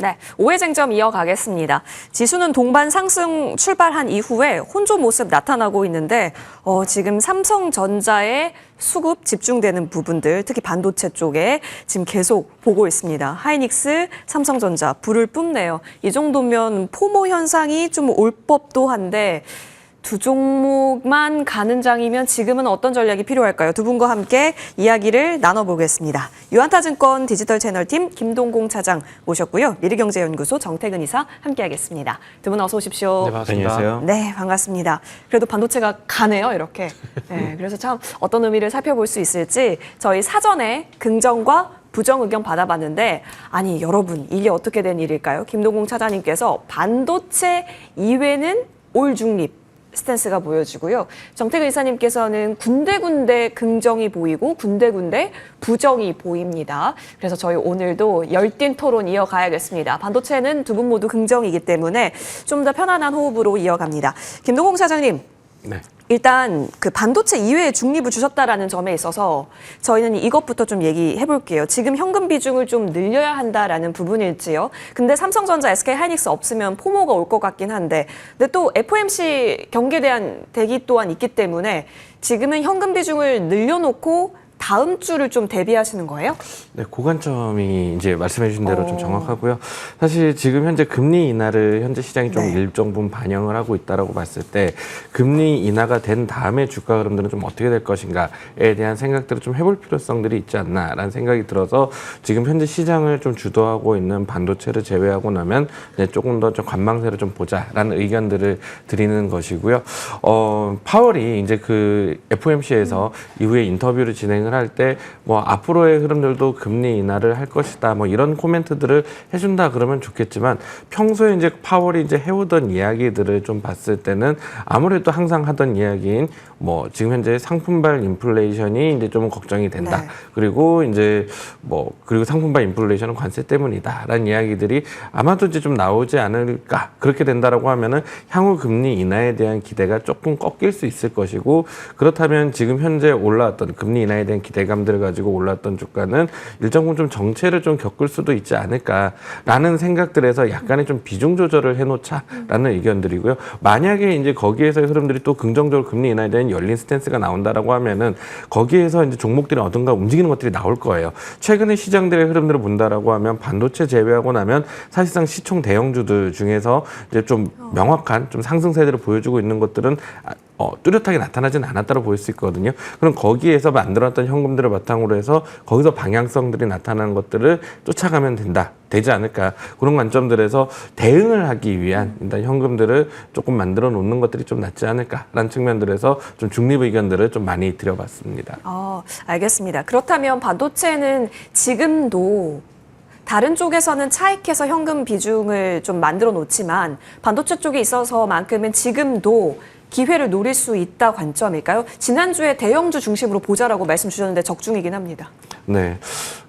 네, 5회 쟁점 이어가겠습니다. 지수는 동반 상승 출발한 이후에 혼조 모습 나타나고 있는데 지금 삼성전자의 수급 집중되는 부분들, 특히 반도체 쪽에 지금 계속 보고 있습니다. 하이닉스, 삼성전자 불을 뿜네요. 이 정도면 포모 현상이 좀 올 법도 한데 두 종목만 가는 장이면 지금은 어떤 전략이 필요할까요? 두 분과 함께 이야기를 나눠보겠습니다. 유한타증권 디지털 채널팀 김동공 차장 모셨고요. 미래경제연구소 정태근 이사 함께하겠습니다. 두 분 어서 오십시오. 네, 반갑습니다. 안녕하세요. 네, 반갑습니다. 그래도 반도체가 가네요, 이렇게. 네, 그래서 참 어떤 의미를 살펴볼 수 있을지 저희 사전에 긍정과 부정 의견 받아봤는데 아니 여러분 이게 어떻게 된 일일까요? 김동공 차장님께서 반도체 이외는 올 중립 스탠스가 보여지고요. 정태근 이사님께서는 군데군데 긍정이 보이고 군데군데 부정이 보입니다. 그래서 저희 오늘도 열띤 토론 이어가야겠습니다. 반도체는 두 분 모두 긍정이기 때문에 좀 더 편안한 호흡으로 이어갑니다. 김동공 차장님. 네. 일단 그 반도체 이외에 중립을 주셨다라는 점에 있어서 저희는 이것부터 좀 얘기해 볼게요. 지금 현금 비중을 좀 늘려야 한다라는 부분일지요. 근데 삼성전자, SK 하이닉스 없으면 포모가 올 것 같긴 한데 근데 또 FOMC 경기에 대한 대기 또한 있기 때문에 지금은 현금 비중을 늘려놓고 다음 주를 좀 대비하시는 거예요? 네, 그 관점이 이제 말씀해 주신 대로 좀 정확하고요. 사실 지금 현재 금리 인하를 현재 시장이 좀 일정 부분 반영을 하고 있다라고 봤을 때 금리 인하가 된 다음에 주가 흐름들은 좀 어떻게 될 것인가에 대한 생각들을 좀 해볼 필요성들이 있지 않나라는 생각이 들어서 지금 현재 시장을 좀 주도하고 있는 반도체를 제외하고 나면 이제 조금 더 좀 관망세를 좀 보자라는 의견들을 드리는 것이고요. 파월이 이제 그 FOMC에서 이후에 인터뷰를 진행을 할 때 뭐 앞으로의 흐름들도 금리 인하를 할 것이다 뭐 이런 코멘트들을 해준다 그러면 좋겠지만 평소에 이제 파월이 이제 해오던 이야기들을 좀 봤을 때는 아무래도 항상 하던 이야기인 뭐 지금 현재 상품발 인플레이션이 이제 좀 걱정이 된다. 네. 그리고 이제 뭐 그리고 상품발 인플레이션은 관세 때문이다라는 이야기들이 아마도 이제 좀 나오지 않을까. 그렇게 된다라고 하면은 향후 금리 인하에 대한 기대가 조금 꺾일 수 있을 것이고 그렇다면 지금 현재 올라왔던 금리 인하에 대한 기대감들을 가지고 올랐던 주가는 일정 부분 좀 정체를 좀 겪을 수도 있지 않을까라는 생각들에서 약간의 좀 비중 조절을 해놓자라는 의견들이고요. 만약에 이제 거기에서의 흐름들이 또 긍정적으로 금리 인하에 대한 열린 스탠스가 나온다라고 하면은 거기에서 이제 종목들이 어떤가 움직이는 것들이 나올 거예요. 최근에 시장들의 흐름들을 본다라고 하면 반도체 제외하고 나면 사실상 시총 대형주들 중에서 이제 좀 명확한 좀 상승세들을 보여주고 있는 것들은 뚜렷하게 나타나진 않았다고 볼 수 있거든요. 그럼 거기에서 만들어놨던 현금들을 바탕으로 해서 거기서 방향성들이 나타나는 것들을 쫓아가면 되지 않을까. 그런 관점들에서 대응을 하기 위한 일단 현금들을 조금 만들어 놓는 것들이 좀 낫지 않을까라는 측면들에서 좀 중립 의견들을 좀 많이 드려봤습니다. 알겠습니다. 그렇다면 반도체는 지금도 다른 쪽에서는 차익해서 현금 비중을 좀 만들어 놓지만 반도체 쪽에 있어서만큼은 지금도 기회를 노릴 수 있다 관점일까요? 지난주에 대형주 중심으로 보자라고 말씀 주셨는데 적중이긴 합니다. 네.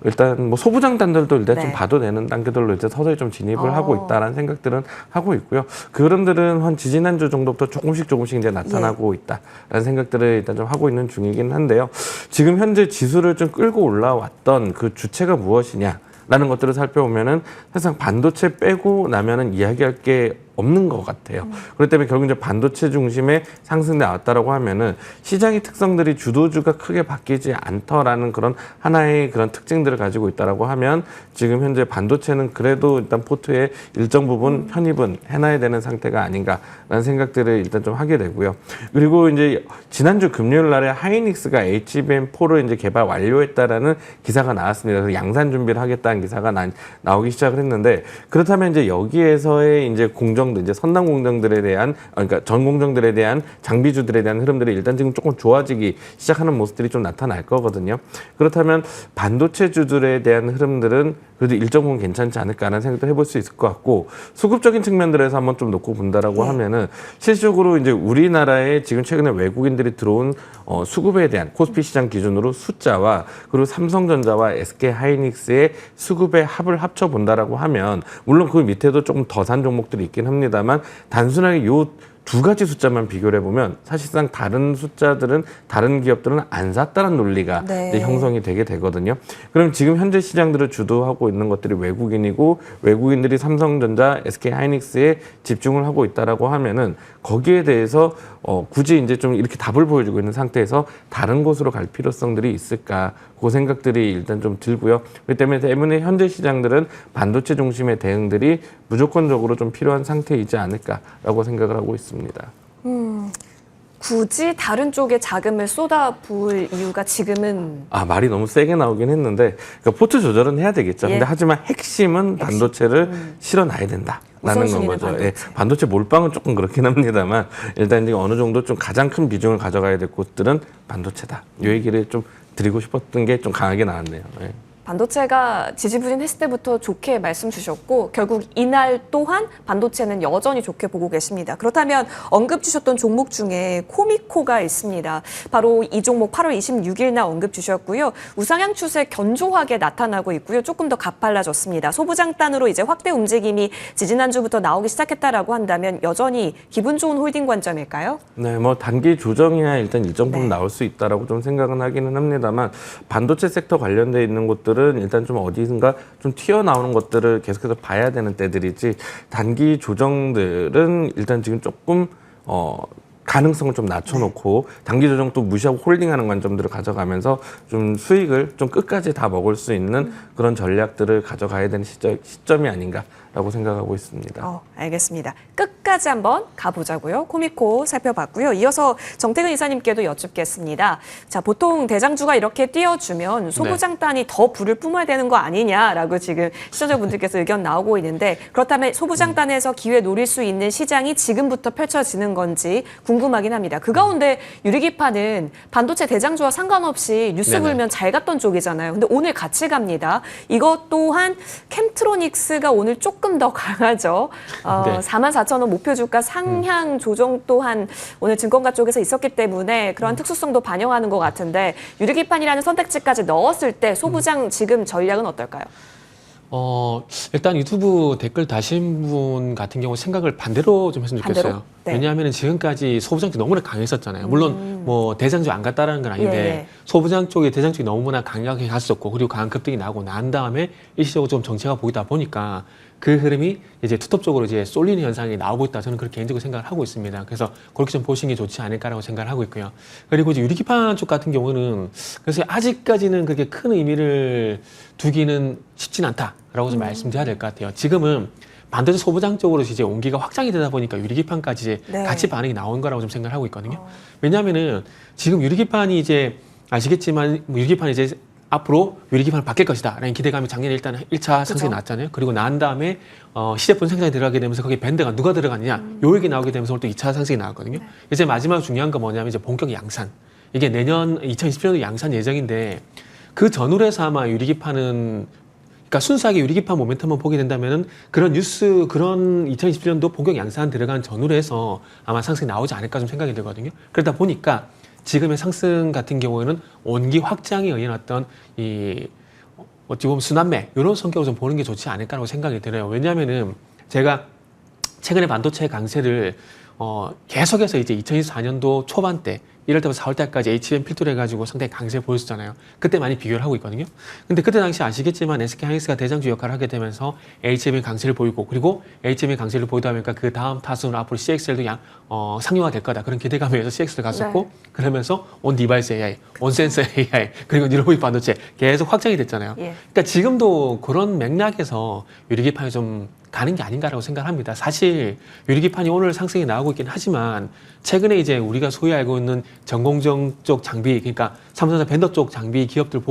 일단 뭐 소부장단들도 일단 네. 좀 봐도 되는 단계들로 이제 서서히 좀 진입을 하고 있다라는 생각들은 하고 있고요. 그 흐름들은 한 지지난주 정도부터 조금씩 이제 나타나고 있다라는 생각들을 일단 좀 하고 있는 중이긴 한데요. 지금 현재 지수를 좀 끌고 올라왔던 그 주체가 무엇이냐? 라는 것들을 살펴보면은 사실상 반도체 빼고 나면은 이야기할 게 없는 것 같아요. 그렇기 때문에 결국 이제 반도체 중심의 상승이 나왔다라고 하면은 시장의 특성들이 주도주가 크게 바뀌지 않더라는 그런 하나의 그런 특징들을 가지고 있다라고 하면 지금 현재 반도체는 그래도 일단 포트에 일정 부분 편입은 해놔야 되는 상태가 아닌가라는 생각들을 일단 좀 하게 되고요. 그리고 이제 지난주 금요일 날에 하이닉스가 HBM4를 이제 개발 완료했다라는 기사가 나왔습니다. 그래서 양산 준비를 하겠다는 기사가 나오기 시작을 했는데 그렇다면 이제 여기에서의 이제 이제 선남 공정들에 대한 그러니까 전 공정들에 대한 장비주들에 대한 흐름들이 일단 지금 조금 좋아지기 시작하는 모습들이 좀 나타날 거거든요. 그렇다면 반도체주들에 대한 흐름들은 그래도 일정 부분 괜찮지 않을까라는 생각도 해볼 수 있을 것 같고 수급적인 측면들에서 한번 좀 놓고 본다라고 하면은 실질적으로 이제 우리나라에 지금 최근에 외국인들이 들어온 수급에 대한 코스피 시장 기준으로 숫자와 그리고 삼성전자와 SK 하이닉스의 수급의 합을 합쳐 본다라고 하면 물론 그 밑에도 조금 더 산 종목들이 있긴 합니다만 단순하게 요 두 가지 숫자만 비교를 해보면 사실상 다른 숫자들은 다른 기업들은 안 샀다는 논리가 네. 이제 형성이 되게 되거든요. 그럼 지금 현재 시장들을 주도하고 있는 것들이 외국인이고 외국인들이 삼성전자, SK하이닉스에 집중을 하고 있다라고 하면은 거기에 대해서 굳이 이제 좀 이렇게 답을 보여주고 있는 상태에서 다른 곳으로 갈 필요성들이 있을까? 그 생각들이 일단 좀 들고요. 그렇기 때문에 현재 시장들은 반도체 중심의 대응들이 무조건적으로 좀 필요한 상태이지 않을까라고 생각을 하고 있습니다. 굳이 다른 쪽에 자금을 쏟아부을 이유가 지금은 말이 너무 세게 나오긴 했는데 그러니까 포트 조절은 해야 되겠죠. 예. 근데 하지만 핵심은 반도체를 실어놔야 된다라는 건 우선순위는 거죠. 반도체. 예, 반도체 몰빵은 조금 그렇긴 합니다만 일단 이제 어느 정도 좀 가장 큰 비중을 가져가야 될 곳들은 반도체다. 이 얘기를 좀 드리고 싶었던 게 좀 강하게 나왔네요. 예. 반도체가 지지부진했을 때부터 좋게 말씀 주셨고 결국 이날 또한 반도체는 여전히 좋게 보고 계십니다. 그렇다면 언급 주셨던 종목 중에 코미코가 있습니다. 바로 이 종목 8월 26일 날 언급 주셨고요. 우상향 추세 견조하게 나타나고 있고요. 조금 더 가팔라졌습니다. 소부장단으로 이제 확대 움직임이 지지난주부터 나오기 시작했다라고 한다면 여전히 기분 좋은 홀딩 관점일까요? 네, 뭐 단기 조정이야 일단 일정 부분 네. 나올 수 있다라고 좀 생각은 하기는 합니다만 반도체 섹터 관련돼 있는 곳들은 일단 좀 어디선가 좀 튀어나오는 것들을 계속해서 봐야 되는 때들이지 단기 조정들은 일단 지금 조금 가능성을 좀 낮춰놓고 단기 조정 또 무시하고 홀딩하는 관점들을 가져가면서 좀 수익을 좀 끝까지 다 먹을 수 있는 그런 전략들을 가져가야 되는 시점이 아닌가라고 생각하고 있습니다. 알겠습니다. 끝까지 한번 가보자고요. 코미코 살펴봤고요. 이어서 정태근 이사님께도 여쭙겠습니다. 자, 보통 대장주가 이렇게 띄워주면 소부장단이 더 불을 뿜어야 되는 거 아니냐라고 지금 시청자분들께서 의견 나오고 있는데 그렇다면 소부장단에서 기회 노릴 수 있는 시장이 지금부터 펼쳐지는 건지 궁금하긴 합니다. 그 가운데 유리기판은 반도체 대장주와 상관없이 뉴스 네네. 불면 잘 갔던 쪽이잖아요. 근데 오늘 같이 갑니다. 이것 또한 캠트로닉스가 오늘 조금 더 강하죠. 네. 44,000원 목표 주가 상향 조정 또한 오늘 증권가 쪽에서 있었기 때문에 그런 특수성도 반영하는 것 같은데 유리기판이라는 선택지까지 넣었을 때 소부장 지금 전략은 어떨까요? 일단 유튜브 댓글 다신 분 같은 경우 생각을 반대로 좀 했으면 좋겠어요. 반대로? 네. 왜냐하면 지금까지 소부장 쪽 너무나 강했었잖아요. 물론 뭐 대장주 안 갔다라는 건 아닌데 예. 소부장 쪽에 대장 쪽이 너무나 강하게 갔었고 그리고 강한 급등이 나고 난 다음에 일시적으로 좀 정체가 보이다 보니까 그 흐름이 이제 투톱적으로 이제 쏠리는 현상이 나오고 있다. 저는 그렇게 개인적으로 생각을 하고 있습니다. 그래서 그렇게 좀 보시는 게 좋지 않을까라고 생각을 하고 있고요. 그리고 이제 유리기판 쪽 같은 경우는 그래서 아직까지는 그렇게 큰 의미를 두기는 쉽진 않다라고 좀 말씀드려야 될 것 같아요. 지금은 반도체 소부장 쪽으로 이제 온기가 확장이 되다 보니까 유리기판까지 이제 네. 같이 반응이 나온 거라고 좀 생각을 하고 있거든요. 왜냐하면은 지금 유리기판이 이제 아시겠지만 유리기판이 이제 앞으로 유리기판을 바뀔 것이다 라는 기대감이 작년에 일단 1차 상승이 나왔잖아요. 그리고 난 다음에 시제품 생산이 들어가게 되면서 거기에 밴드가 누가 들어갔냐 요 얘기 나오게 되면서 오늘 또 2차 상승이 나왔거든요. 이제 마지막 중요한 건 뭐냐면 이제 본격 양산. 이게 내년 2027년도 양산 예정인데 그 전후로 해서 아마 유리기판은 그러니까 순수하게 유리기판 모멘텀만 보게 된다면은 그런 뉴스, 그런 2027년도 본격 양산 들어간 전후로 해서 아마 상승이 나오지 않을까 좀 생각이 들거든요. 그러다 보니까 지금의 상승 같은 경우에는 온기 확장에 의한 어떤 이 어찌 보면 순환매 이런 성격으로 좀 보는 게 좋지 않을까라고 생각이 들어요. 왜냐하면은 제가 최근에 반도체 강세를 계속해서 이제 2024년도 초반 때 1월 때부터 4월 때까지 HBM 필두로 해가지고 상당히 강세를 보였었잖아요. 그때 많이 비교를 하고 있거든요. 근데 그때 당시 아시겠지만 SK하이닉스가 대장주 역할을 하게 되면서 HBM 강세를 보이고 그리고 HBM 강세를 보이다 보니까 그 다음 타순으로 앞으로 CXL도 상용화 될 거다. 그런 기대감에 의해서 CX를 갔었고 그러면서 온 디바이스 AI, 온 센서 AI 그리고 뉴로빅 반도체 계속 확장이 됐잖아요. 예. 그러니까 지금도 그런 맥락에서 유리기판이 좀 가는 게 아닌가라고 생각합니다. 사실 유리기판이 오늘 상승이 나오고 있긴 하지만 최근에 이제 우리가 소위 알고 있는 전공정 쪽 장비, 그러니까 삼성전자 벤더 쪽 장비 기업들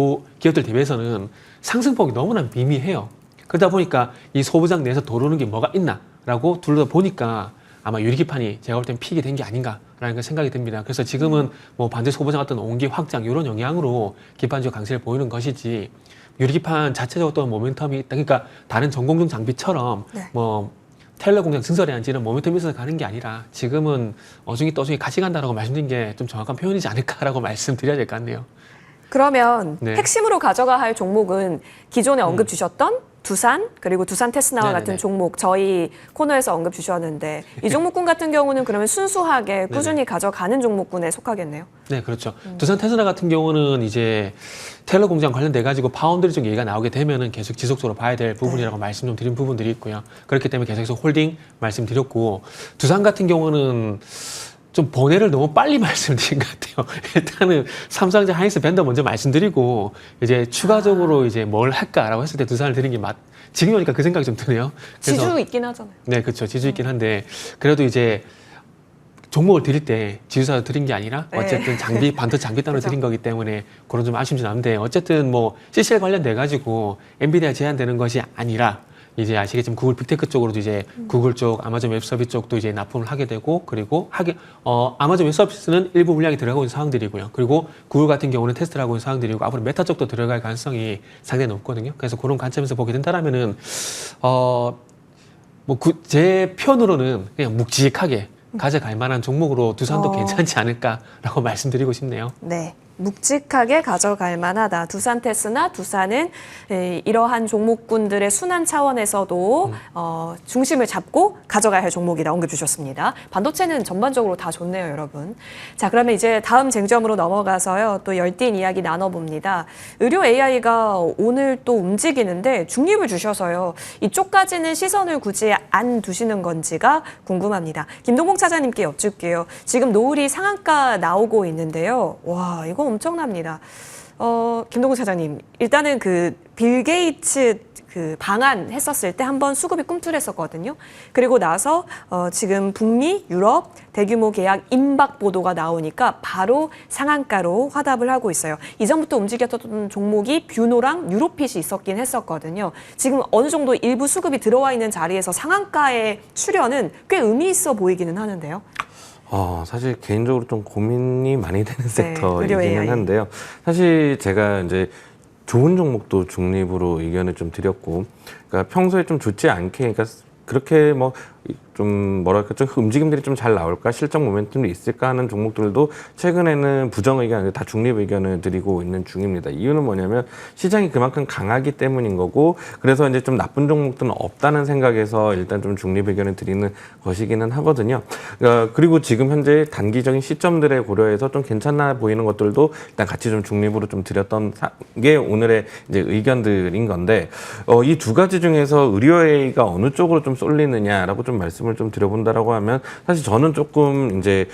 대비해서는 상승폭이 너무나 미미해요. 그러다 보니까 이 소부장 내에서 도루는 게 뭐가 있나라고 둘러다 보니까 아마 유리기판이 제가 볼 땐 픽이 된 게 아닌가라는 그 생각이 듭니다. 그래서 지금은 뭐 반도체 소부장 어떤 온기 확장 이런 영향으로 기판적 강세를 보이는 것이지 유리기판 자체적으로 또 모멘텀이 있다. 그러니까 다른 전공정 장비처럼 뭐 테일러 공장 증설에 앉는 모멘텀이 있어서 가는 게 아니라 지금은 어중이 떠중이 같이 간다라고 말씀드린 게 좀 정확한 표현이지 않을까라고 말씀드려야 될 것 같네요. 그러면 네. 핵심으로 가져가 할 종목은 기존에 언급 주셨던 두산 그리고 두산 테스나와 네네네. 같은 종목 저희 코너에서 언급 주셨는데 이 종목군 같은 경우는 그러면 순수하게 꾸준히 가져가는 종목군에 속하겠네요. 네, 그렇죠. 두산 테스나 같은 경우는 이제 테일러 공장 관련돼 가지고 파운드리 쪽 얘기가 나오게 되면은 계속 지속적으로 봐야 될 부분이라고 말씀 좀 드린 부분들이 있고요. 그렇기 때문에 계속해서 홀딩 말씀드렸고, 두산 같은 경우는 좀 번외를 너무 빨리 말씀드린 것 같아요. 일단은 삼성전자 하이닉스 벤더 먼저 말씀드리고 이제 추가적으로 이제 뭘 할까라고 했을 때 두산을 드린 게 지금 보니까 그 생각이 좀 드네요. 그래서 지주 있긴 하잖아요. 네, 그렇죠. 지주 있긴 한데 그래도 이제 종목을 드릴 때 지주사로 드린 게 아니라 어쨌든 반도 장비 따로 드린 거기 때문에 그런 좀 아쉬움이 남는데, 어쨌든 뭐 CCL 관련돼 가지고 엔비디아 제한되는 것이 아니라 이제 아시겠지만 구글 빅테크 쪽으로도 이제 구글 쪽, 아마존 웹서비스 쪽도 이제 납품을 하게 되고, 그리고 아마존 웹서비스는 일부 물량이 들어가고 있는 상황들이고요. 그리고 구글 같은 경우는 테스트를 하고 있는 상황들이고, 앞으로 메타 쪽도 들어갈 가능성이 상당히 높거든요. 그래서 그런 관점에서 보게 된다라면은 제 편으로는 그냥 묵직하게 가져갈 만한 종목으로 두산도 괜찮지 않을까라고 말씀드리고 싶네요. 네. 묵직하게 가져갈 만하다. 두산 테스나 두산은 이러한 종목군들의 순환 차원에서도 중심을 잡고 가져가야 할 종목이다 언급 주셨습니다. 반도체는 전반적으로 다 좋네요, 여러분. 자, 그러면 이제 다음 쟁점으로 넘어가서요. 또 열띤 이야기 나눠봅니다. 의료 AI가 오늘 또 움직이는데 중립을 주셔서요. 이쪽까지는 시선을 굳이 안 두시는 건지가 궁금합니다. 김동봉 차장님께 여쭙게요. 지금 노을이 상한가 나오고 있는데요. 와, 이거 엄청납니다. 김동국 차장님, 일단은 빌 게이츠 방한 했었을 때 한번 수급이 꿈틀했었거든요. 그리고 나서 지금 북미, 유럽 대규모 계약 임박 보도가 나오니까 바로 상한가로 화답을 하고 있어요. 이전부터 움직였던 종목이 뷰노랑 유로핏이 있었긴 했었거든요. 지금 어느 정도 일부 수급이 들어와 있는 자리에서 상한가의 출현은 꽤 의미 있어 보이기는 하는데요. 사실 개인적으로 좀 고민이 많이 되는 의료 섹터이기는 AI. 한데요. 사실 제가 이제 좋은 종목도 중립으로 의견을 좀 드렸고, 그러니까 평소에 좀 좋지 않게, 그러니까 그렇게 좀 움직임들이 좀 잘 나올까, 실적 모멘텀이 있을까 하는 종목들도 최근에는 부정 의견 아니라 다 중립 의견을 드리고 있는 중입니다. 이유는 뭐냐면 시장이 그만큼 강하기 때문인 거고, 그래서 이제 좀 나쁜 종목들은 없다는 생각에서 일단 좀 중립 의견을 드리는 것이기는 하거든요. 그리고 지금 현재 단기적인 시점들에 고려해서 좀 괜찮아 보이는 것들도 일단 같이 좀 중립으로 좀 드렸던 게 오늘의 이제 의견들인 건데, 이 두 가지 중에서 의료 AI가 어느 쪽으로 좀 쏠리느냐라고 좀 말씀을 좀 드려본다라고 하면, 사실 저는 조금 이제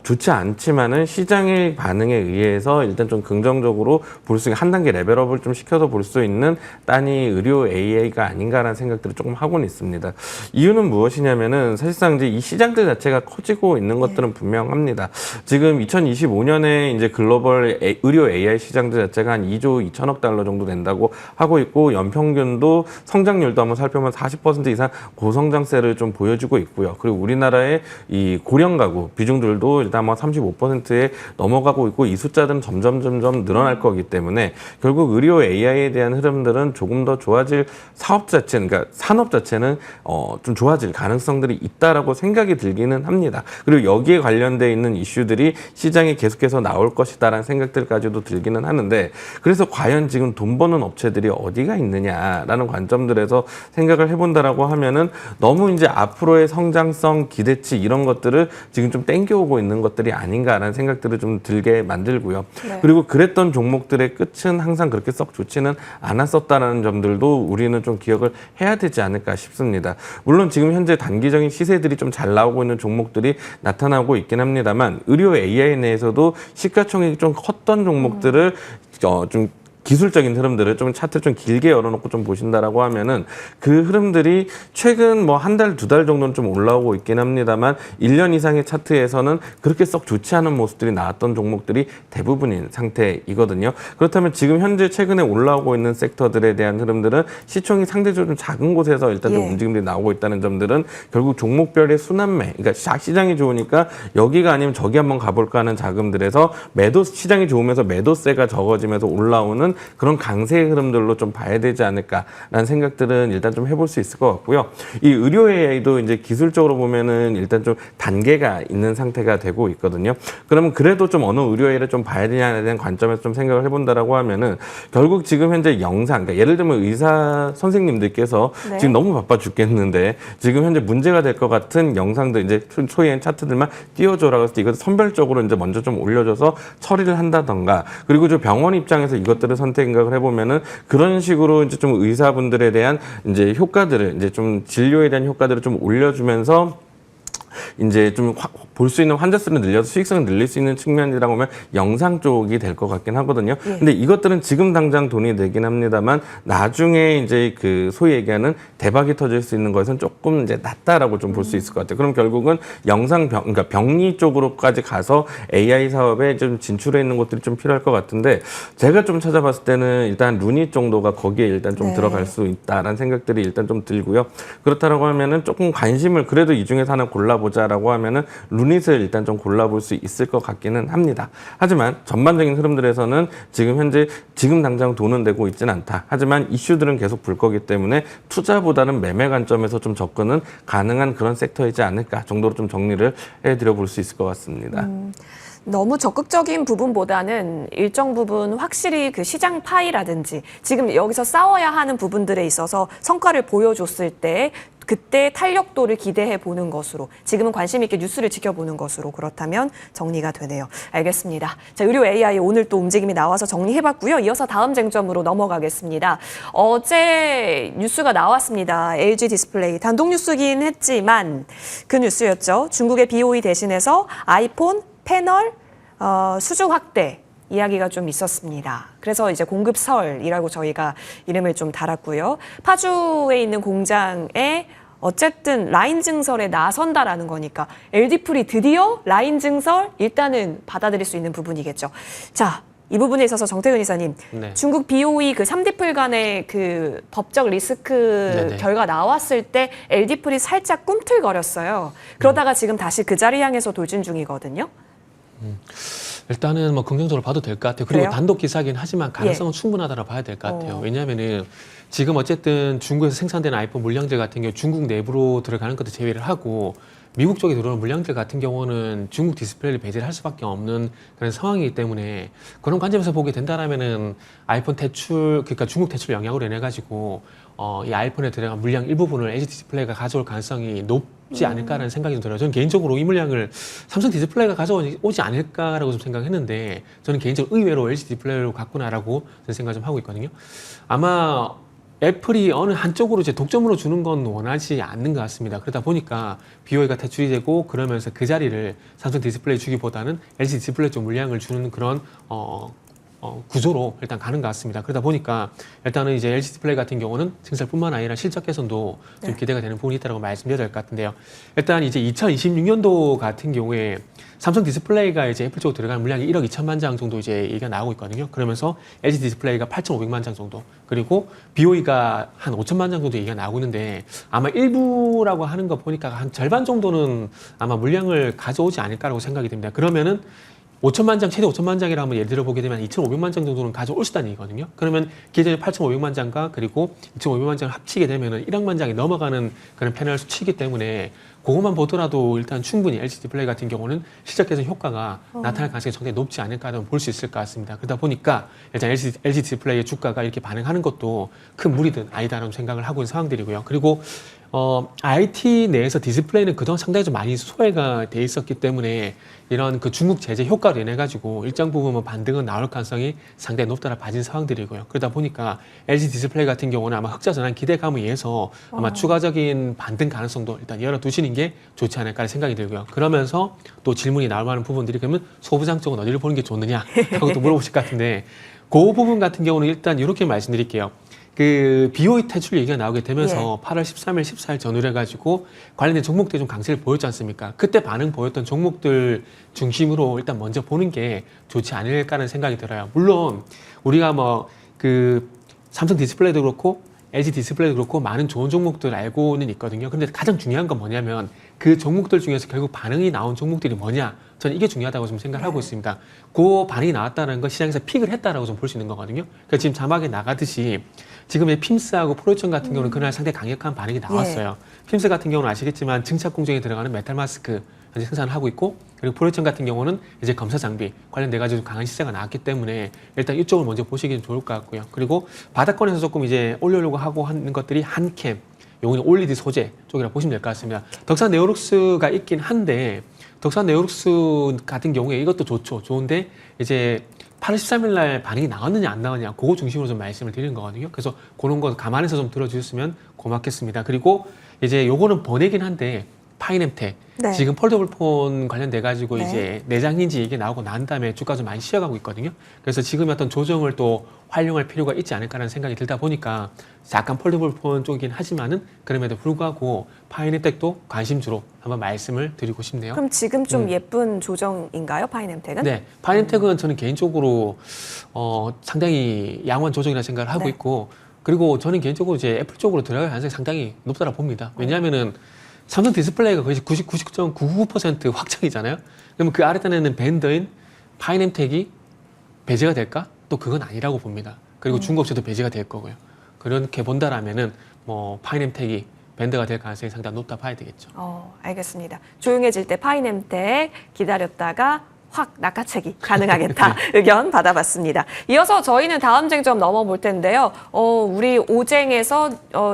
좋지 않지만은 시장의 반응에 의해서 일단 좀 긍정적으로 볼 수 있는 한 단계 레벨업을 좀 시켜서 볼 수 있는 단위 의료 AI가 아닌가라는 생각들을 조금 하고는 있습니다. 이유는 무엇이냐면은 사실상 이제 이 시장들 자체가 커지고 있는 것들은 분명합니다. 지금 2025년에 이제 글로벌 의료 AI 시장들 자체가 한 2조 2천억 달러 정도 된다고 하고 있고, 연평균도 성장률도 한번 살펴보면 40% 이상 고성장세를 좀 보여주고 있고요. 그리고 우리나라의 이 고령 가구 비중들도 일단 뭐 35%에 넘어가고 있고, 이 숫자들은 점점 늘어날 거기 때문에 결국 의료 AI에 대한 흐름들은 조금 더 좋아질 사업 자체, 그러니까 산업 자체는 좀 좋아질 가능성들이 있다라고 생각이 들기는 합니다. 그리고 여기에 관련돼 있는 이슈들이 시장에 계속해서 나올 것이다라는 생각들까지도 들기는 하는데, 그래서 과연 지금 돈 버는 업체들이 어디가 있느냐라는 관점들에서 생각을 해본다라고 하면은 너무 이제 앞으로의 성장성, 기대치 이런 것들을 지금 좀 땡겨오고 있는 것들이 아닌가라는 생각들을 좀 들게 만들고요. 네. 그리고 그랬던 종목들의 끝은 항상 그렇게 썩 좋지는 않았었다는 점들도 우리는 좀 기억을 해야 되지 않을까 싶습니다. 물론 지금 현재 단기적인 시세들이 좀 잘 나오고 있는 종목들이 나타나고 있긴 합니다만, 의료 AI 내에서도 시가총액이 좀 컸던 종목들을 좀 기술적인 흐름들을 좀 차트 좀 길게 열어놓고 좀 보신다라고 하면은 그 흐름들이 최근 뭐 한 달, 두 달 정도는 좀 올라오고 있긴 합니다만 1년 이상의 차트에서는 그렇게 썩 좋지 않은 모습들이 나왔던 종목들이 대부분인 상태이거든요. 그렇다면 지금 현재 최근에 올라오고 있는 섹터들에 대한 흐름들은 시총이 상대적으로 좀 작은 곳에서 일단 좀 움직임들이 나오고 있다는 점들은 결국 종목별의 순환매, 그러니까 시장이 좋으니까 여기가 아니면 저기 한번 가볼까 하는 자금들에서 시장이 좋으면서 매도세가 적어지면서 올라오는 그런 강세의 흐름들로 좀 봐야 되지 않을까라는 생각들은 일단 좀 해볼 수 있을 것 같고요. 이 의료 AI도 이제 기술적으로 보면은 일단 좀 단계가 있는 상태가 되고 있거든요. 그러면 그래도 좀 어느 의료 AI를 좀 봐야 되냐에 대한 관점에서 좀 생각을 해본다라고 하면은 결국 지금 현재 영상, 그러니까 예를 들면 의사 선생님들께서 네. 지금 너무 바빠 죽겠는데 지금 현재 문제가 될 것 같은 영상들 이제 소위 차트들만 띄워줘라고 해서 이것을 선별적으로 이제 먼저 좀 올려줘서 처리를 한다던가 그리고 저 병원 입장에서 이것들을 선택을 해보면은 그런 식으로 이제 좀 의사분들에 대한 이제 효과들을 이제 좀 진료에 대한 효과들을 좀 올려주면서 이제 좀 볼 수 있는 환자 수를 늘려서 수익성을 늘릴 수 있는 측면이라고 하면 영상 쪽이 될 것 같긴 하거든요. 근데 이것들은 지금 당장 돈이 되긴 합니다만 나중에 이제 그 소위 얘기하는 대박이 터질 수 있는 것은 조금 이제 낮다라고 좀 볼 수 있을 것 같아요. 그럼 결국은 그러니까 병리 쪽으로까지 가서 AI 사업에 좀 진출해 있는 것들이 좀 필요할 것 같은데 제가 좀 찾아봤을 때는 일단 루닛 정도가 거기에 일단 좀 네. 들어갈 수 있다라는 생각들이 일단 좀 들고요. 그렇다라고 하면은 조금 관심을 그래도 이 중에서 하나 골라보자라고 하면은 루닛을 일단 좀 골라볼 수 있을 것 같기는 합니다. 하지만 전반적인 흐름들에서는 지금 당장 돈은 되고 있지는 않다. 하지만 이슈들은 계속 불 거기 때문에 투자보다는 매매 관점에서 좀 접근은 가능한 그런 섹터이지 않을까 정도로 좀 정리를 해드려 볼 수 있을 것 같습니다. 너무 적극적인 부분보다는 일정 부분 확실히 그 시장 파이라든지 지금 여기서 싸워야 하는 부분들에 있어서 성과를 보여줬을 때 그때 탄력도를 기대해 보는 것으로 지금은 관심 있게 뉴스를 지켜보는 것으로 그렇다면 정리가 되네요. 알겠습니다. 자, 의료 AI 오늘 또 움직임이 나와서 정리해봤고요. 이어서 다음 쟁점으로 넘어가겠습니다. 어제 뉴스가 나왔습니다. LG 디스플레이 단독 뉴스긴 했지만 그 뉴스였죠. 중국의 BOE 대신해서 아이폰 패널 수주 확대 이야기가 좀 있었습니다. 그래서 이제 공급설이라고 저희가 이름을 좀 달았고요. 파주에 있는 공장에 어쨌든 라인 증설에 나선다라는 거니까 LD풀이 드디어 라인 증설 일단은 받아들일 수 있는 부분이겠죠. 자, 이 부분에 있어서 정태근 이사님, 네. 중국 BOE 그 3D풀 간의 그 법적 리스크 네네. 결과 나왔을 때 LD풀이 살짝 꿈틀거렸어요. 그러다가 지금 다시 그 자리 향해서 돌진 중이거든요. 일단은 뭐 긍정적으로 봐도 될 것 같아요. 그리고 그래요? 단독 기사긴 하지만 가능성은 충분하다고 봐야 될 것 같아요. 왜냐하면은 지금 어쨌든 중국에서 생산되는 아이폰 물량들 같은 경우 중국 내부로 들어가는 것도 제외를 하고 미국 쪽에 들어오는 물량들 같은 경우는 중국 디스플레이를 배제를 할 수밖에 없는 그런 상황이기 때문에 그런 관점에서 보게 된다라면은 아이폰 퇴출, 그러니까 중국 퇴출 영향으로 인해 가지고 이 아이폰에 들어간 물량 일부분을 LG 디스플레이가 가져올 가능성이 높지 않을까라는 생각이 좀 들어요. 저는 개인적으로 이 물량을 삼성 디스플레이가 가져오지 않을까라고 좀 생각했는데 저는 개인적으로 의외로 LG 디스플레이로 갔구나라고 저는 생각 좀 하고 있거든요. 아마 애플이 어느 한쪽으로 이제 독점으로 주는 건 원하지 않는 것 같습니다. 그러다 보니까 BOE가 퇴출이 되고 그러면서 그 자리를 삼성 디스플레이 주기보다는 LG 디스플레이 쪽 물량을 주는 그런 구조로 일단 가는 것 같습니다. 그러다 보니까 일단은 이제 LG 디스플레이 같은 경우는 증설뿐만 아니라 실적 개선도 좀 기대가 되는 부분이 있다고 말씀드려야 될 것 같은데요. 일단 이제 2026년도 같은 경우에 삼성 디스플레이가 이제 애플 쪽으로 들어가는 물량이 1억 2천만 장 정도 이제 얘기가 나오고 있거든요. 그러면서 LG 디스플레이가 8,500만 장 정도, 그리고 BOE가 한 5천만 장 정도 얘기가 나오고 있는데 아마 일부라고 하는 거 보니까 한 절반 정도는 아마 물량을 가져오지 않을까라고 생각이 됩니다. 그러면은 5천만 장, 최대 5천만 장이라 한번 예를 들어 보게 되면 2,500만 장 정도는 가져올 수 있다는 얘기거든요. 그러면 기존의 8,500만 장과 그리고 2,500만 장을 합치게 되면은 1억만 장이 넘어가는 그런 패널 수치이기 때문에 그것만 보더라도 일단 충분히 LG 디스플레이 같은 경우는 실적 개선 효과가 나타날 가능성이 상당히 높지 않을까 볼 수 있을 것 같습니다. 그러다 보니까 일단 LG 디스플레이의 주가가 이렇게 반응하는 것도 큰 무리든 아니다라는 생각을 하고 있는 상황들이고요. 그리고 IT 내에서 디스플레이는 그동안 상당히 좀 많이 소외가 돼 있었기 때문에 이런 그 중국 제재 효과로 인해 가지고 일정 부분 뭐 반등은 나올 가능성이 상당히 높다라 봐진 상황들이고요. 그러다 보니까 LG 디스플레이 같은 경우는 아마 흑자 전환 기대감에 의해서 아마 추가적인 반등 가능성도 일단 열어두시는 게 좋지 않을까 생각이 들고요. 그러면서 또 질문이 나올 만한 부분들이 그러면 소부장 쪽은 어디를 보는 게 좋느냐 하고 또 물어보실 것 같은데 그 부분 같은 경우는 일단 이렇게 말씀드릴게요. 그 BOE 퇴출 얘기가 나오게 되면서 8월 13일, 14일 전후를 해가지고 관련된 종목들이 좀 강세를 보였지 않습니까? 그때 반응 보였던 종목들 중심으로 일단 먼저 보는 게 좋지 않을까라는 생각이 들어요. 물론 우리가 뭐 그 삼성 디스플레이도 그렇고 LG 디스플레이도 그렇고 많은 좋은 종목들 알고는 있거든요. 근데 가장 중요한 건 뭐냐면 그 종목들 중에서 결국 반응이 나온 종목들이 뭐냐? 저는 이게 중요하다고 좀 생각하고 있습니다. 그 반응이 나왔다는 건 시장에서 픽을 했다라고 좀 볼 수 있는 거거든요. 그러니까 지금 자막에 나가듯이 지금 핌스하고 프로이천 같은 경우는 그날 상당히 강력한 반응이 나왔어요. 핌스 같은 경우는 아시겠지만 증착 공정에 들어가는 메탈 마스크 현재 생산을 하고 있고, 그리고 프로이천 같은 경우는 이제 검사 장비 관련돼 가지고 강한 시세가 나왔기 때문에 일단 이쪽을 먼저 보시기 좋을 것 같고요. 그리고 바닥권에서 조금 이제 올려려고 하고 하는 것들이 한캠, 요거는 올리드 소재 쪽이라 보시면 될 것 같습니다. 덕산 네오룩스가 있긴 한데 덕산 네오룩스 같은 경우에 이것도 좋은데 이제 8월 13일 날 반응이 나왔느냐 안 나왔느냐 그거 중심으로 좀 말씀을 드리는 거거든요. 그래서 그런 거 감안해서 좀 들어주셨으면 고맙겠습니다. 그리고 이제 요거는 번외긴 한데 파이넴텍 네. 지금 폴더블 폰 관련돼 가지고 네. 이제 내장인지 이게 나오고 난 다음에 주가 좀 많이 쉬어가고 있거든요. 그래서 지금 어떤 조정을 또 활용할 필요가 있지 않을까라는 생각이 들다 보니까 약간 폴더블 폰 쪽이긴 하지만은 그럼에도 불구하고 파이넴텍도 관심주로 한번 말씀을 드리고 싶네요. 그럼 지금 좀 예쁜 조정인가요, 파이넴텍은? 네, 파이넴텍은 저는 개인적으로 상당히 양호한 조정이라는 생각을 하고 네. 있고, 그리고 저는 개인적으로 이제 애플 쪽으로 들어갈 가능성이 상당히 높다고 봅니다. 왜냐하면은 삼성 디스플레이가 거의 99.99% 확정이잖아요. 그러면 그 아래단에는 밴더인 파이넴텍이 배제가 될까? 또 그건 아니라고 봅니다. 그리고 중국업체도 배제가 될 거고요. 그렇게 본다라면은 뭐 파이넴텍이 밴드가 될 가능성이 상당히 높다 봐야 되겠죠. 알겠습니다. 조용해질 때 파이넴텍 기다렸다가 확 낚아채기 가능하겠다 의견 받아봤습니다. 이어서 저희는 다음 쟁점 넘어볼 텐데요. 우리 오쟁에서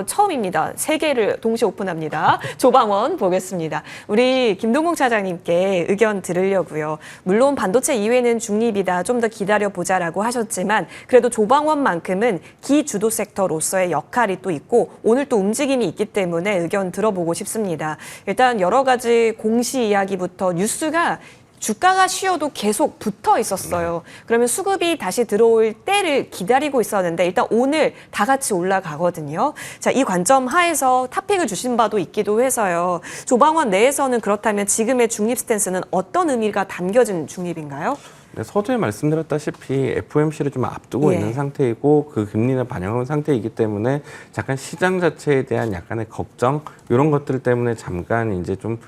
처음입니다. 3개를 동시에 오픈합니다. 조방원 보겠습니다. 우리 김동국 차장님께 의견 들으려고요. 물론 반도체 이외는 중립이다. 좀 더 기다려보자라고 하셨지만 그래도 조방원만큼은 기주도 섹터로서의 역할이 또 있고 오늘 또 움직임이 있기 때문에 의견 들어보고 싶습니다. 일단 여러 가지 공시 이야기부터 뉴스가 주가가 쉬어도 계속 붙어 있었어요. 그러면 수급이 다시 들어올 때를 기다리고 있었는데 일단 오늘 다 같이 올라가거든요. 자, 이 관점 하에서 탑픽을 주신 바도 있기도 해서요. 조방원 내에서는 그렇다면 지금의 중립 스탠스는 어떤 의미가 담겨진 중립인가요? 네, 서두에 말씀드렸다시피 FOMC를 좀 앞두고 예. 있는 상태이고 그 금리는 반영한 상태이기 때문에 잠깐 시장 자체에 대한 약간의 걱정 이런 것들 때문에 잠깐 이제 좀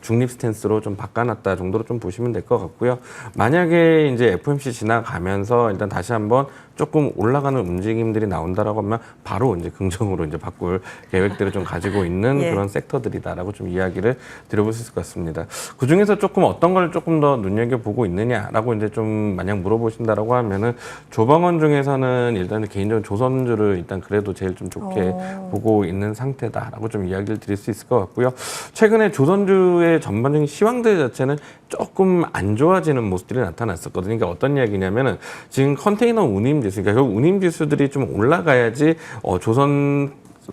중립 스탠스로 좀 바꿔놨다 정도로 좀 보시면 될 것 같고요. 만약에 이제 FOMC 지나가면서 일단 다시 한번 조금 올라가는 움직임들이 나온다라고 하면 바로 이제 긍정으로 이제 바꿀 계획들을 좀 가지고 있는 예. 그런 섹터들이다라고 좀 이야기를 드려볼 수 있을 것 같습니다. 그 중에서 조금 어떤 걸 조금 더 눈여겨보고 있느냐라고 이제 좀 만약 물어보신다라고 하면은 조방원 중에서는 일단 개인적으로 조선주를 일단 그래도 제일 좀 좋게 보고 있는 상태다라고 좀 이야기를 드릴 수 있을 것 같고요. 최근에 조선주의 전반적인 시황들 자체는 조금 안 좋아지는 모습들이 나타났었거든요. 그러니까 어떤 이야기냐면은 지금 컨테이너 운임 지수, 그러니까 결국 운임 지수들이 좀 올라가야지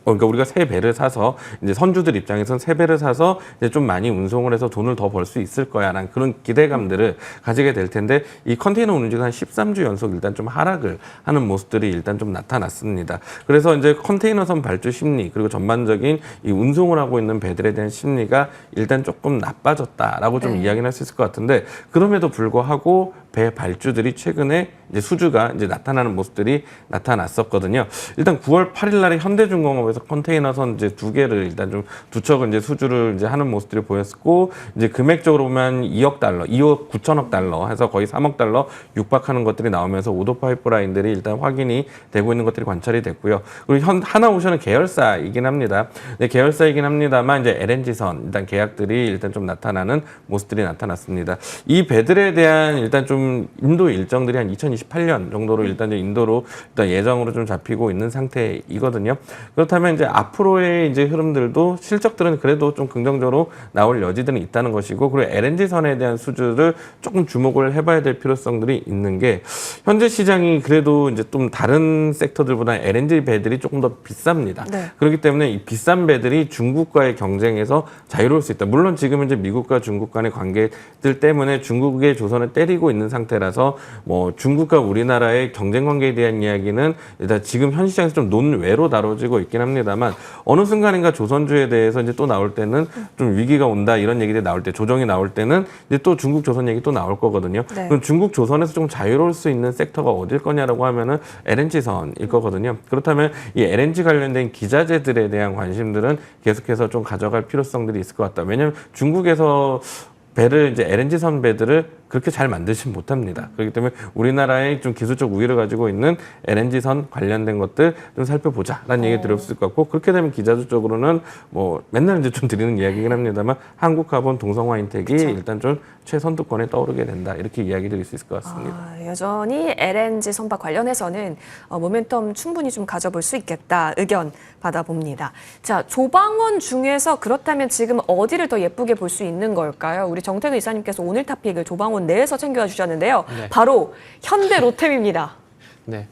그러니까 우리가 새 배를 사서 이제 선주들 입장에서는 새 배를 사서 이제 좀 많이 운송을 해서 돈을 더 벌 수 있을 거야라는 그런 기대감들을 가지게 될 텐데 이 컨테이너 운임지가 한 13주 연속 일단 좀 하락을 하는 모습들이 일단 좀 나타났습니다. 그래서 이제 컨테이너선 발주 심리 그리고 전반적인 이 운송을 하고 있는 배들에 대한 심리가 일단 조금 나빠졌다라고 좀 이야기를 할 수 있을 것 같은데 그럼에도 불구하고 배 발주들이 최근에 이제 수주가 이제 나타나는 모습들이 나타났었거든요. 일단 9월 8일 날에 현대중공업에서 컨테이너선 이제 2개를 일단 좀 두 척을 이제 수주를 이제 하는 모습들이 보였고 이제 금액적으로 보면 2억 달러, 2억 9천억 달러 해서 거의 3억 달러 육박하는 것들이 나오면서 오도 파이프라인들이 일단 확인이 되고 있는 것들이 관찰이 됐고요. 그리고 하나오션은 계열사이긴 합니다. 네, 계열사이긴 합니다만 이제 LNG선 일단 계약들이 일단 좀 나타나는 모습들이 나타났습니다. 이 배들에 대한 일단 좀 인도 일정들이 한 2028년 정도로 일단 인도로 일단 예정으로 좀 잡히고 있는 상태이거든요. 그렇다면 이제 앞으로의 이제 흐름들도 실적들은 그래도 좀 긍정적으로 나올 여지들은 있다는 것이고, 그리고 LNG선에 대한 수주를 조금 주목을 해봐야 될 필요성들이 있는 게 현재 시장이 그래도 이제 좀 다른 섹터들보다 LNG 배들이 조금 더 비쌉니다. 네. 그렇기 때문에 이 비싼 배들이 중국과의 경쟁에서 자유로울 수 있다. 물론 지금 이제 미국과 중국 간의 관계들 때문에 중국의 조선을 때리고 있는 있는 상태라서 뭐 중국과 우리나라의 경쟁 관계에 대한 이야기는 일단 지금 현 시장에서 좀 논외로 다뤄지고 있긴 합니다만 어느 순간인가 조선주에 대해서 이제 또 나올 때는 좀 위기가 온다 이런 얘기들이 나올 때 조정이 나올 때는 이제 또 중국 조선 얘기 또 나올 거거든요. 네. 그럼 중국 조선에서 좀 자유로울 수 있는 섹터가 어딜 거냐라고 하면은 LNG선일 거거든요. 그렇다면 이 LNG 관련된 기자재들에 대한 관심들은 계속해서 좀 가져갈 필요성들이 있을 것 같다. 왜냐하면 중국에서 배를 이제 LNG선 배들을 그렇게 잘 만들진 못합니다. 그렇기 때문에 우리나라의 좀 기술적 우위를 가지고 있는 LNG선 관련된 것들 좀 살펴보자라는 얘기 드릴 수 있을 것 같고 그렇게 되면 기자주 쪽으로는 뭐 맨날 이제 좀 드리는 이야기긴 합니다만 한국화본 동성화인텍이 그렇죠. 일단 좀 최선두권에 떠오르게 된다 이렇게 이야기 드릴 수 있을 것 같습니다. 여전히 LNG 선박 관련해서는 모멘텀 충분히 좀 가져볼 수 있겠다 의견 받아봅니다. 자, 조방원 중에서 그렇다면 지금 어디를 더 예쁘게 볼 수 있는 걸까요? 우리 정태근 이사님께서 오늘 토픽을 조방원 내에서 챙겨와 주셨는데요. 네. 바로 현대로템입니다. 네.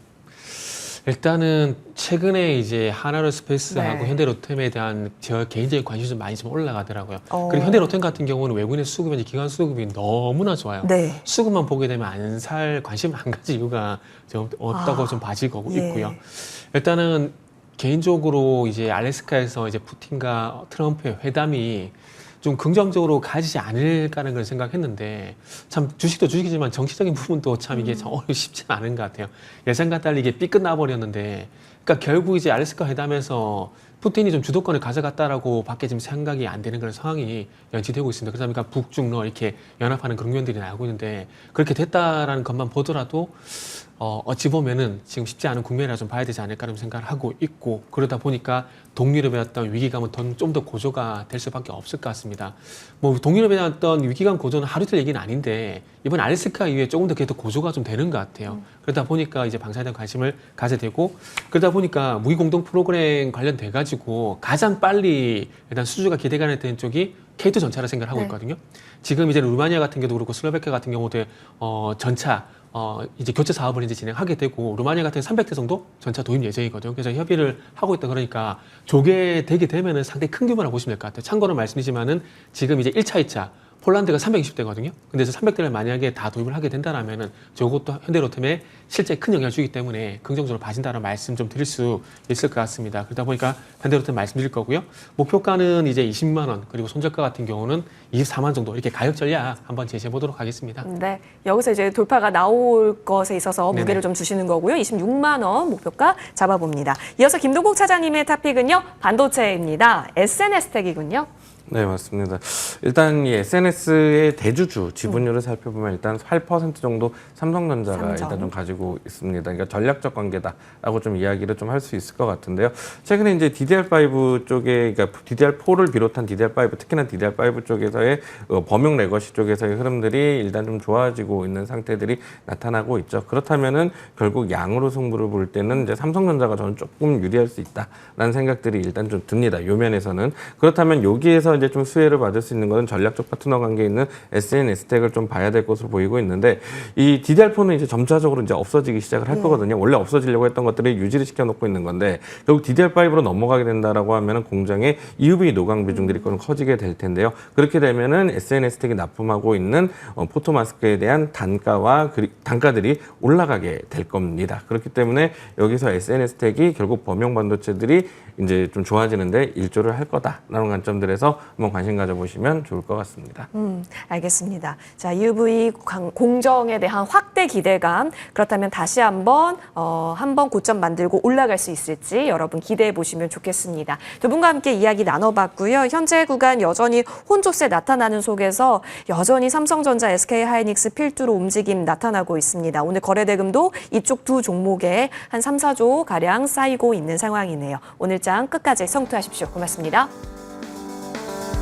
일단은 최근에 이제 하나로스페이스하고 네. 현대로템에 대한 저 개인적인 관심이 좀 많이 좀 올라가더라고요. 그리고 현대로템 같은 경우는 외국인의 수급이 기관 수급이 너무나 좋아요. 네. 수급만 보게 되면 안 살 관심 한 가지 이유가 좀 없다고 좀 봐지고 예. 있고요. 일단은 개인적으로 이제 알래스카에서 이제 푸틴과 트럼프의 회담이 좀 긍정적으로 가지지 않을까라는 걸 생각했는데 참 주식도 주식이지만 정치적인 부분도 참 이게 참 쉽지 않은 것 같아요. 예상과 달리 이게 삐끗나 버렸는데 그러니까 결국 이제 알래스카 회담에서 푸틴이 좀 주도권을 가져갔다라고 밖에 지금 생각이 안 되는 그런 상황이 연출되고 있습니다. 그러다 보니까 북중러 이렇게 연합하는 그런 면들이 나오고 있는데 그렇게 됐다라는 것만 보더라도 어찌 보면은 지금 쉽지 않은 국면이라 좀 봐야 되지 않을까라는 생각을 하고 있고 그러다 보니까 동유럽의 어떤 위기감은 좀 더 고조가 될 수밖에 없을 것 같습니다. 뭐 동유럽의 어떤 위기감 고조는 하루 이틀 얘기는 아닌데 이번 알래스카 이후에 조금 더 그게 더 고조가 좀 되는 것 같아요. 그러다 보니까 이제 방사에 대한 관심을 가져야 되고 그러다 보니까 무기 공동 프로그램 관련돼 가지고 가장 빨리 일단 수주가 기대가 되는 쪽이 K2 전차라 생각을 하고 있거든요. 지금 이제 루마니아 같은 경우도 그렇고 슬로베키아 같은 경우도 전차 이제 교체 사업을 이제 진행하게 되고 루마니아 같은 300대 정도 전차 도입 예정이거든요. 그래서 협의를 하고 있다 그러니까 저게 되게 되면은 상당히 큰 규모라고 보시면 될 것 같아요. 참고로 말씀이지만은 지금 이제 1차, 2차 폴란드가 320대거든요. 근데 그 300대를 만약에 다 도입을 하게 된다라면은 저것도 현대로템에 실제 큰 영향을 주기 때문에 긍정적으로 봐진다는 말씀 좀 드릴 수 있을 것 같습니다. 그러다 보니까 현대로템 말씀드릴 거고요. 목표가는 이제 20만 원 그리고 손절가 같은 경우는 24만 정도 이렇게 가격 전략 한번 제시해 보도록 하겠습니다. 네, 여기서 이제 돌파가 나올 것에 있어서 네네. 무게를 좀 주시는 거고요. 26만 원 목표가 잡아봅니다. 이어서 김동국 차장님의 토픽은요. 반도체입니다. SNS텍이군요. 네, 맞습니다. 일단 이 SNS의 대주주 지분율을 살펴보면 일단 8% 정도 삼성전자가 삼성. 일단 좀 가지고 있습니다. 그러니까 전략적 관계다라고 좀 이야기를 좀 할 수 있을 것 같은데요. 최근에 이제 DDR5 쪽에, 그러니까 DDR4를 비롯한 DDR5, 특히나 DDR5 쪽에서의 범용 레거시 쪽에서의 흐름들이 일단 좀 좋아지고 있는 상태들이 나타나고 있죠. 그렇다면은 결국 양으로 승부를 볼 때는 이제 삼성전자가 저는 조금 유리할 수 있다라는 생각들이 일단 좀 듭니다. 요 면에서는. 그렇다면 여기에서 이제 좀 수혜를 받을 수 있는 것은 전략적 파트너 관계에 있는 SNS텍을 좀 봐야 될 것으로 보이고 있는데 이 DDR4는 이제 점차적으로 이제 없어지기 시작을 할 거거든요. 원래 없어지려고 했던 것들을 유지를 시켜놓고 있는 건데 결국 DDR5로 넘어가게 된다라고 하면은 공장의 EUV 노광 비중들이 좀 커지게 될 텐데요. 그렇게 되면은 SNS텍이 납품하고 있는 포토마스크에 대한 단가들이 올라가게 될 겁니다. 그렇기 때문에 여기서 SNS텍이 결국 범용 반도체들이 이제 좀 좋아지는데 일조를 할 거다라는 관점들에서 한번 관심 가져보시면 좋을 것 같습니다. 알겠습니다. 자, UV 공정에 대한 확대 기대감. 그렇다면 다시 한번 고점 만들고 올라갈 수 있을지 여러분 기대해 보시면 좋겠습니다. 두 분과 함께 이야기 나눠봤고요. 현재 구간 여전히 혼조세 나타나는 속에서 여전히 삼성전자, SK하이닉스 필두로 움직임 나타나고 있습니다. 오늘 거래대금도 이쪽 두 종목에 한 3, 4조 가량 쌓이고 있는 상황이네요. 오늘 장 끝까지 성투하십시오. 고맙습니다.